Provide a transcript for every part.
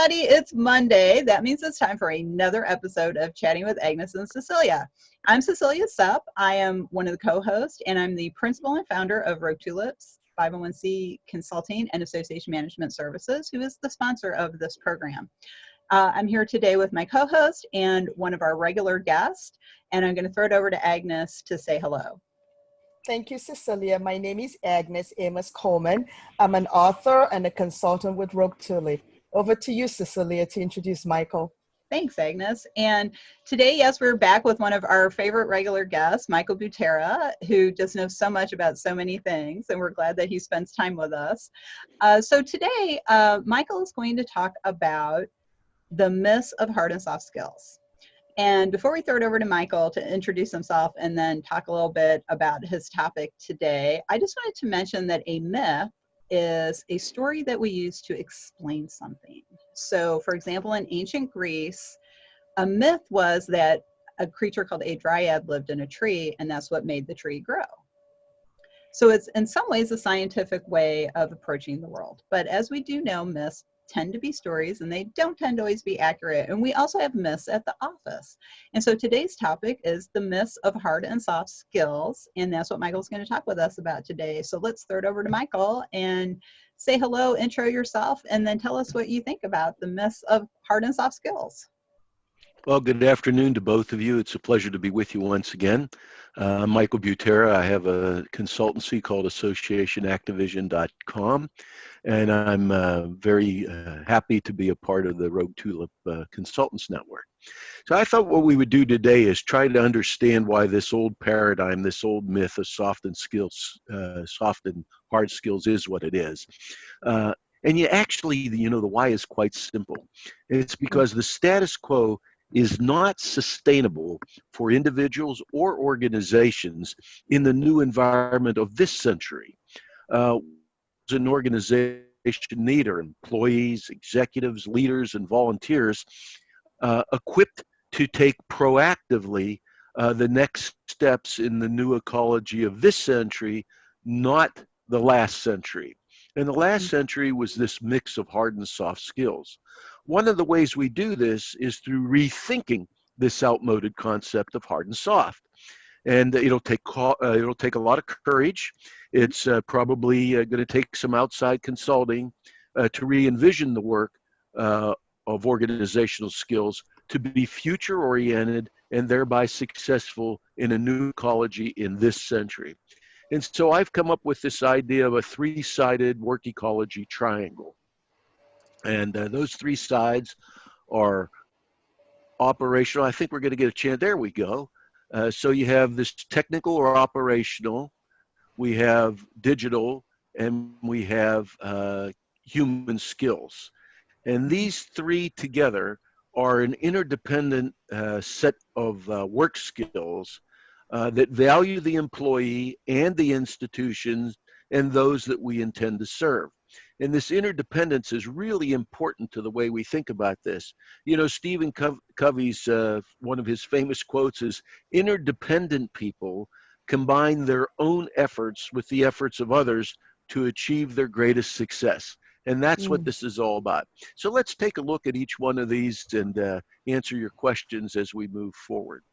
everybody. It's Monday. That means it's time for another episode of Chatting with Agnes and Cecilia. I'm Cecilia Supp. I am one of the co-hosts, and I'm the principal and founder of Rogue Tulips 501c Consulting and Association Management Services, who is the sponsor of this program. I'm here today with my co-host and one of our regular guests, and I'm going to throw it over to Agnes to say hello. Thank you, Cecilia. My name is Agnes Amos Coleman. I'm an author and a consultant with Rogue Tulip. Over to you, Cecilia, to introduce Michael. Thanks, Agnes. And today, yes, we're back with one of our favorite regular guests, Michael Butera, who just knows so much about so many things, and we're glad that he spends time with us. So today, Michael is going to talk about the myths of hard and soft skills. And before we throw it over to Michael to introduce himself and then talk a little bit about his topic today, I just wanted to mention that a myth is a story that we use to explain something. So, for example, in ancient Greece, a myth was that a creature called a dryad lived in a tree, and that's what made the tree grow. So it's in some ways a scientific way of approaching the world. But as we do know, myths tend to be stories, and they don't tend to always be accurate. And we also have myths at the office. And so today's topic is the myths of hard and soft skills. And that's what Michael's going to talk with us about today. So let's throw it over to Michael and say hello, intro yourself, and then tell us what you think about the myths of hard and soft skills. Well, good afternoon to both of you. It's a pleasure to be with you once again. I'm Michael Butera. I have a consultancy called associationactivision.com, and I'm very happy to be a part of the Rogue Tulip Consultants Network. So I thought what we would do today is try to understand why this old paradigm, this old myth of soft and hard skills is what it is. And you actually, the why is quite simple. It's because the status quo is not sustainable for individuals or organizations in the new environment of this century. An organization need are employees, executives, leaders, and volunteers equipped to take proactively the next steps in the new ecology of this century, not the last century. And the last century was this mix of hard and soft skills. One of the ways we do this is through rethinking this outmoded concept of hard and soft. And it'll take a lot of courage. It's probably going to take some outside consulting to re-envision the work of organizational skills to be future-oriented and thereby successful in a new ecology in this century. And so I've come up with this idea of a three-sided work ecology triangle. And those three sides are operational. I think we're going to get a chance. There we go. So you have this technical or operational, we have digital, and we have human skills. And these three together are an interdependent set of work skills that value the employee and the institutions and those that we intend to serve. And this interdependence is really important to the way we think about this. Stephen Covey's, one of his famous quotes is, interdependent people combine their own efforts with the efforts of others to achieve their greatest success. And that's what this is all about. So let's take a look at each one of these and answer your questions as we move forward.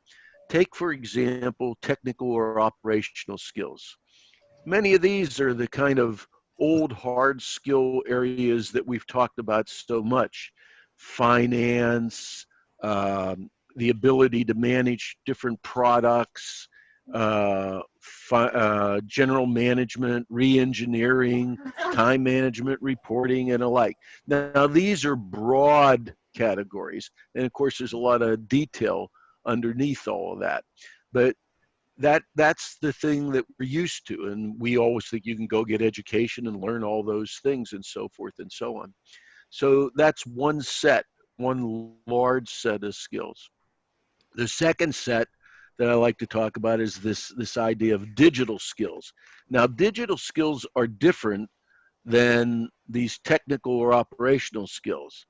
Take, for example, technical or operational skills. Many of these are the kind of old hard skill areas that we've talked about so much. Finance, the ability to manage different products, general management, re-engineering, time management, reporting, and alike. Now, these are broad categories. And of course, there's a lot of detail underneath all of that. But that's the thing that we're used to, and we always think you can go get education and learn all those things and so forth and so on. So that's one large set of skills. The second set that I like to talk about is this idea of digital skills. Now, digital skills are different than these technical or operational skills.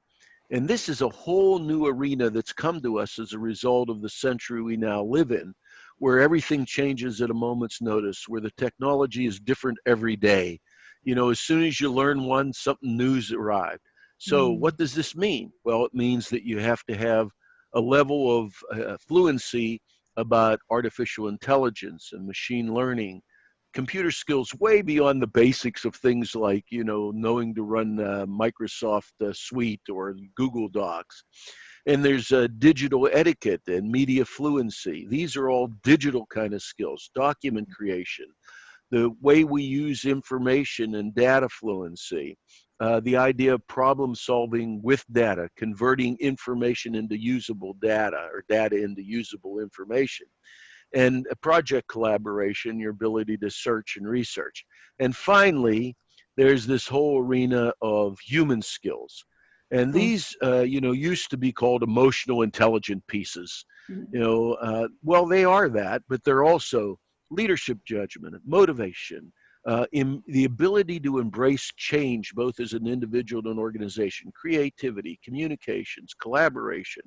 And this is a whole new arena that's come to us as a result of the century we now live in, where everything changes at a moment's notice, where the technology is different every day. As soon as you learn one, something new's arrived. So what does this mean? Well, it means that you have to have a level of fluency about artificial intelligence and machine learning, computer skills way beyond the basics of things like, knowing to run Microsoft Suite or Google Docs. And there's digital etiquette and media fluency. These are all digital kind of skills, document creation, the way we use information and data fluency, the idea of problem solving with data, converting information into usable data or data into usable information, and project collaboration, your ability to search and research. And finally, there's this whole arena of human skills. And these, used to be called emotional intelligent pieces. Well, they are that, but they're also leadership judgment, motivation, in the ability to embrace change, both as an individual and an organization, creativity, communications, collaboration,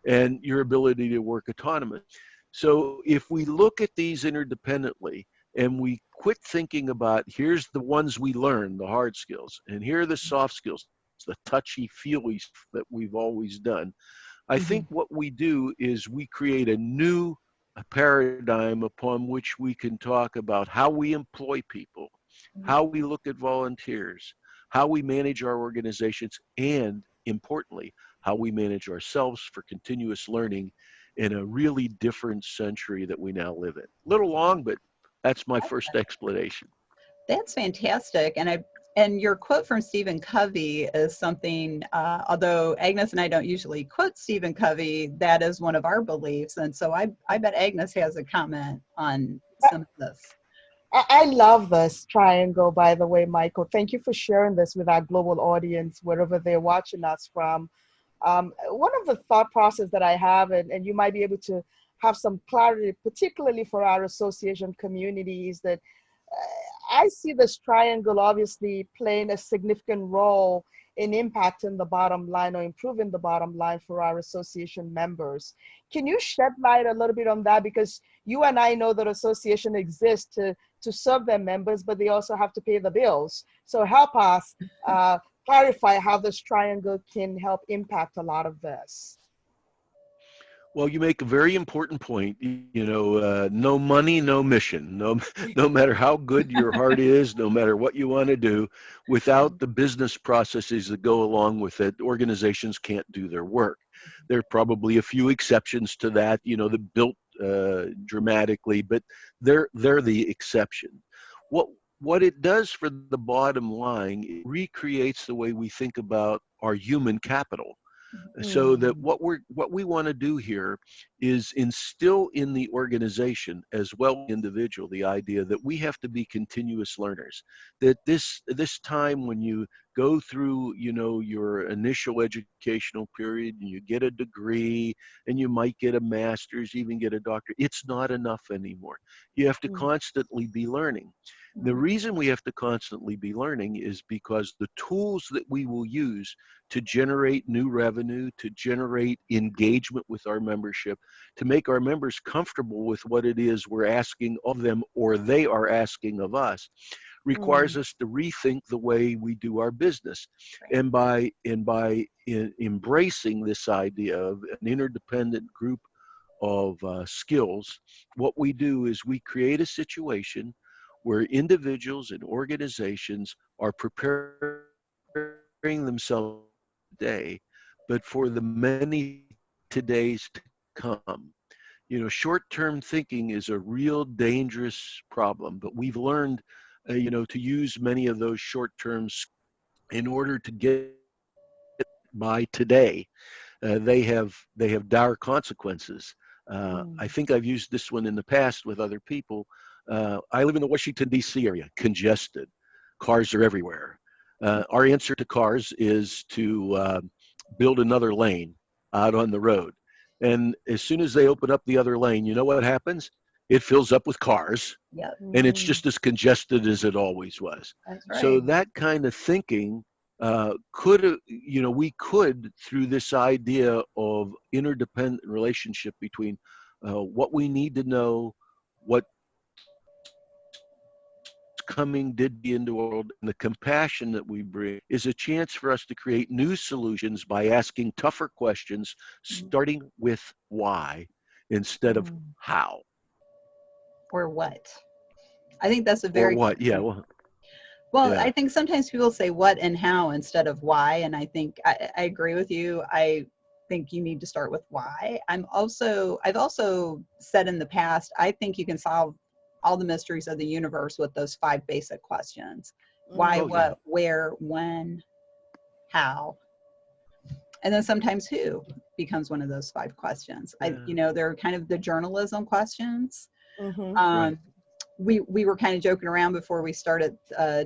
and your ability to work autonomous. So if we look at these interdependently and we quit thinking about here's the ones we learn, the hard skills, and here are the soft skills, the touchy feely that we've always done, I think what we do is we create a new paradigm upon which we can talk about how we employ people, how we look at volunteers, how we manage our organizations, and importantly, how we manage ourselves for continuous learning in a really different century that we now live in. A little long, but that's my first explanation. That's fantastic. And your quote from Stephen Covey is something, although Agnes and I don't usually quote Stephen Covey, that is one of our beliefs. And so I bet Agnes has a comment on some of this. I love this triangle, by the way, Michael. Thank you for sharing this with our global audience, wherever they're watching us from. One of the thought process that I have, and you might be able to have some clarity, particularly for our association community, is that I see this triangle obviously playing a significant role in impacting the bottom line or improving the bottom line for our association members. Can you shed light a little bit on that? Because you and I know that association exists to serve their members, but they also have to pay the bills. So help us clarify how this triangle can help impact a lot of this. Well, you make a very important point. No money, no mission. No matter how good your heart is, no matter what you want to do, without the business processes that go along with it, organizations can't do their work. There are probably a few exceptions to that, that built dramatically, but they're the exception. What it does for the bottom line, it recreates the way we think about our human capital. So that what we want to do here is instill in the organization as well as the individual the idea that we have to be continuous learners, that this time when you go through your initial educational period and you get a degree and you might get a master's, even get a doctorate, it's not enough anymore. You have to constantly be learning. The reason we have to constantly be learning is because the tools that we will use to generate new revenue, to generate engagement with our membership, to make our members comfortable with what it is we're asking of them or they are asking of us, requires us to rethink the way we do our business. And by embracing this idea of an interdependent group of skills, what we do is we create a situation where individuals and organizations are preparing themselves today, but for the many todays to come. Short-term thinking is a real dangerous problem, but we've learned, to use many of those short-terms in order to get by today. They have dire consequences. I think I've used this one in the past with other people. I live in the Washington, D.C. area, congested. Cars are everywhere. Our answer to cars is to build another lane out on the road. And as soon as they open up the other lane, you know what happens? It fills up with cars, and it's just as congested as it always was. That's right. So that kind of thinking we could, through this idea of interdependent relationship between what we need to know, what's going coming did into the world and the compassion that we bring is a chance for us to create new solutions by asking tougher questions, starting with why instead of how. Or what. I think that's a Or very what? good Yeah. point. Well, Yeah. I think sometimes people say what and how instead of why, and I think I agree with you. I think you need to start with why. I've also said in the past, I think you can solve all the mysteries of the universe with those 5 basic questions. Why, Oh, yeah. what, where, when, how, and then sometimes who becomes one of those 5 questions. Yeah. They're kind of the journalism questions. Right. Um, we were kind of joking around before we started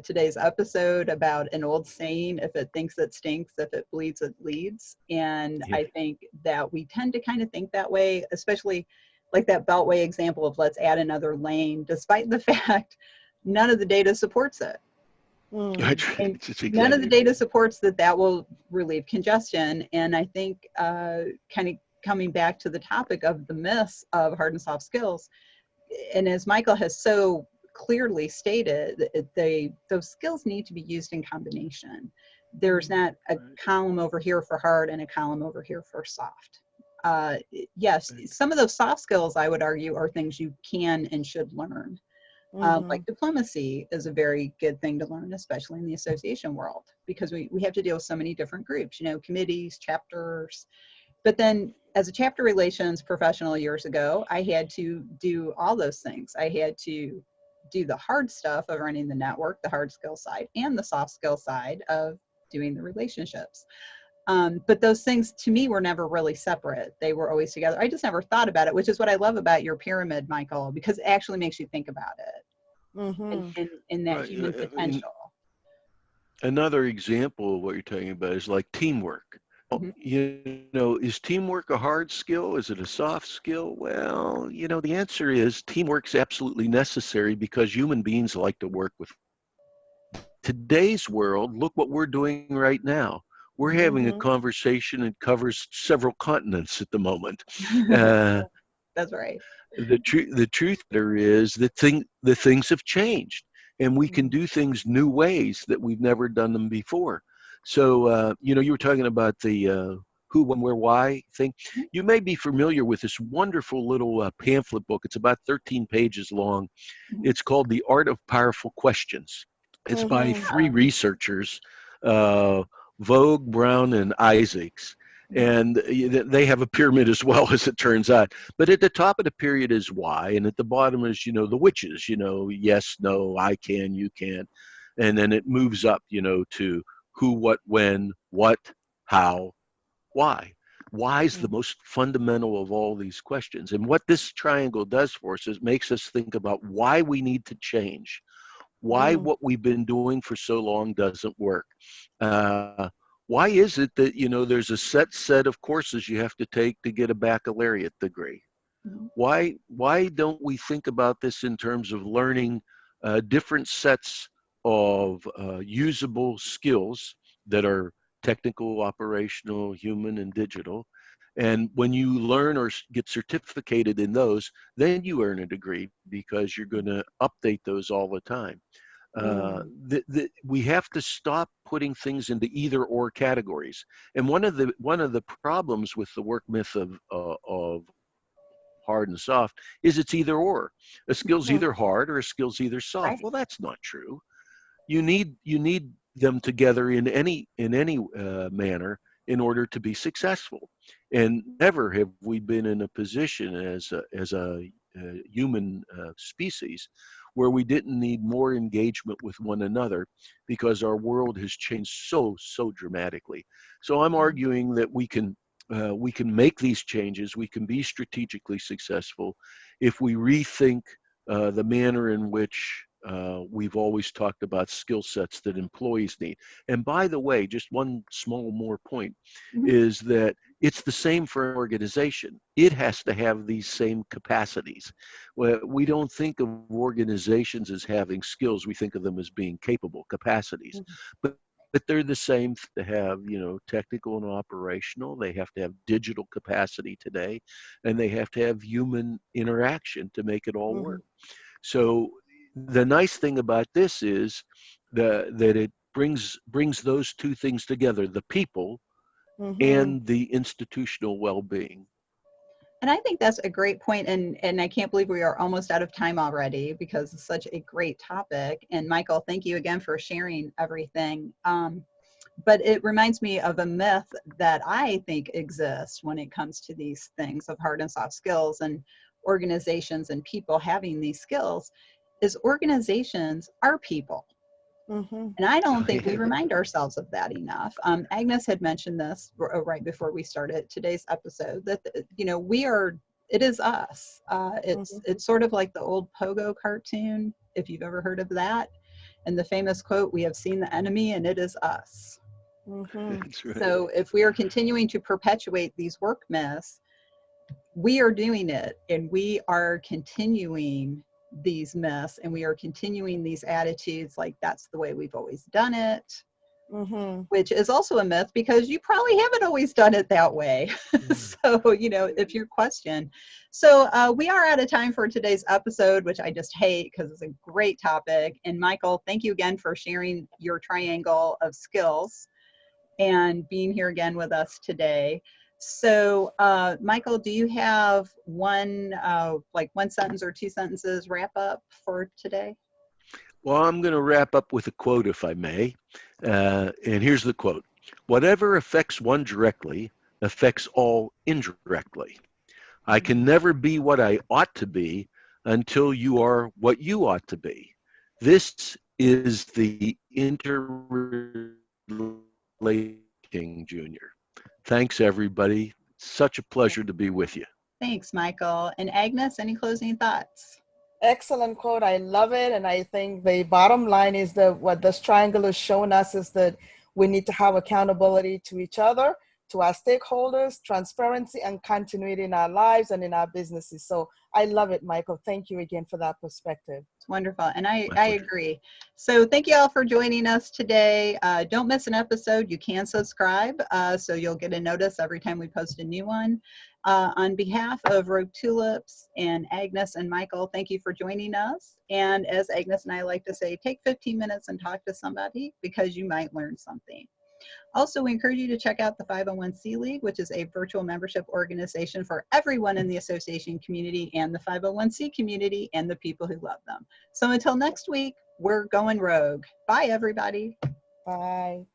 today's episode about an old saying: if it thinks it stinks, if it bleeds it leads. And Yeah. I think that we tend to kind of think that way, especially like that beltway example of let's add another lane, despite the fact none of the data supports it. And It's none of the exactly data supports that will relieve congestion. And I think kind of coming back to the topic of the myths of hard and soft skills, and as Michael has so clearly stated, those skills need to be used in combination. There's not a column over here for hard and a column over here for soft. Yes, some of those soft skills, I would argue, are things you can and should learn. Like diplomacy is a very good thing to learn, especially in the association world, because we have to deal with so many different groups, committees, chapters. But then as a chapter relations professional years ago, I had to do all those things. I had to do the hard stuff of running the network, the hard skill side, and the soft skill side of doing the relationships. But those things to me were never really separate. They were always together. I just never thought about it, which is what I love about your pyramid, Michael, because it actually makes you think about it and that right. human potential. Another example of what you're talking about is like teamwork. Mm-hmm. Is teamwork a hard skill? Is it a soft skill? Well, the answer is teamwork's absolutely necessary because human beings like to work with. Today's world, look what we're doing right now. We're having a conversation that covers several continents at the moment. Uh, That's right. the truth there is that the things have changed, and we can do things new ways that we've never done them before. So you were talking about the who, when, where, why thing. You may be familiar with this wonderful little pamphlet book. It's about 13 pages long. It's called The Art of Powerful Questions. It's by 3 researchers, uh, Vogue, Brown, and Isaacs. And they have a pyramid as well, as it turns out. But at the top of the period is why, and at the bottom is, the whiches, yes, no, I can, you can. And then it moves up, to who, what, when, what, how, why. Why is the most fundamental of all these questions. And what this triangle does for us is makes us think about why we need to change, why what we've been doing for so long doesn't work. Uh, why is it that there's a set of courses you have to take to get a baccalaureate degree? Why don't we think about this in terms of learning different sets of usable skills that are technical, operational, human, and digital? And when you learn or get certificated in those, then you earn a degree because you're going to update those all the time. We have to stop putting things into either or categories. And one of the problems with the work myth of hard and soft is it's either or. A skill's either hard or a skill's either soft. Right. Well, that's not true. You need them together in any manner in order to be successful. And never have we been in a position as a human species where we didn't need more engagement with one another because our world has changed so dramatically. So I'm arguing that we can make these changes. We can be strategically successful if we rethink the manner in which we've always talked about skill sets that employees need. And by the way, just one small more point is that it's the same for an organization. It has to have these same capacities. We don't think of organizations as having skills. We think of them as being capable capacities. But they're the same to have, technical and operational. They have to have digital capacity today, and they have to have human interaction to make it all work. So the nice thing about this is that it brings those two things together, the people Mm-hmm. and the institutional well-being. And I think that's a great point, and I can't believe we are almost out of time already because it's such a great topic. And Michael, thank you again for sharing everything. But it reminds me of a myth that I think exists when it comes to these things of hard and soft skills and organizations and people having these skills, is organizations are people. Mm-hmm. And I don't think we remind ourselves of that enough. Agnes had mentioned this right before we started today's episode, that, we are, it is us. Mm-hmm. It's sort of like the old Pogo cartoon, if you've ever heard of that. And the famous quote, "We have seen the enemy and it is us." Mm-hmm. That's right. So if we are continuing to perpetuate these work myths, we are doing it, and we are continuing these myths, and we are continuing these attitudes like that's the way we've always done it, Mm-hmm. which is also a myth because you probably haven't always done it that way. So, if you question. So we are out of time for today's episode, which I just hate because it's a great topic. And Michael, thank you again for sharing your triangle of skills and being here again with us today. So, Michael, do you have one sentence or two sentences wrap up for today? Well, I'm going to wrap up with a quote, if I may. And here's the quote: "Whatever affects one directly affects all indirectly. I can never be what I ought to be until you are what you ought to be. This is the interrelating, Junior." Thanks, everybody. Such a pleasure to be with you. Thanks, Michael. And Agnes, any closing thoughts? Excellent quote. I love it. And I think the bottom line is that what this triangle has shown us is that we need to have accountability to each other, to our stakeholders, transparency, and continuity in our lives and in our businesses. So I love it, Michael. Thank you again for that perspective. It's wonderful. And I My pleasure. agree. So thank you all for joining us today. Don't miss an episode. You can subscribe so you'll get a notice every time we post a new one. On behalf of Rogue Tulips and Agnes and Michael, thank you for joining us. And as Agnes and I like to say, take 15 minutes and talk to somebody because you might learn something. Also, we encourage you to check out the 501c League, which is a virtual membership organization for everyone in the association community and the 501c community and the people who love them. So until next week, we're going rogue. Bye, everybody. Bye.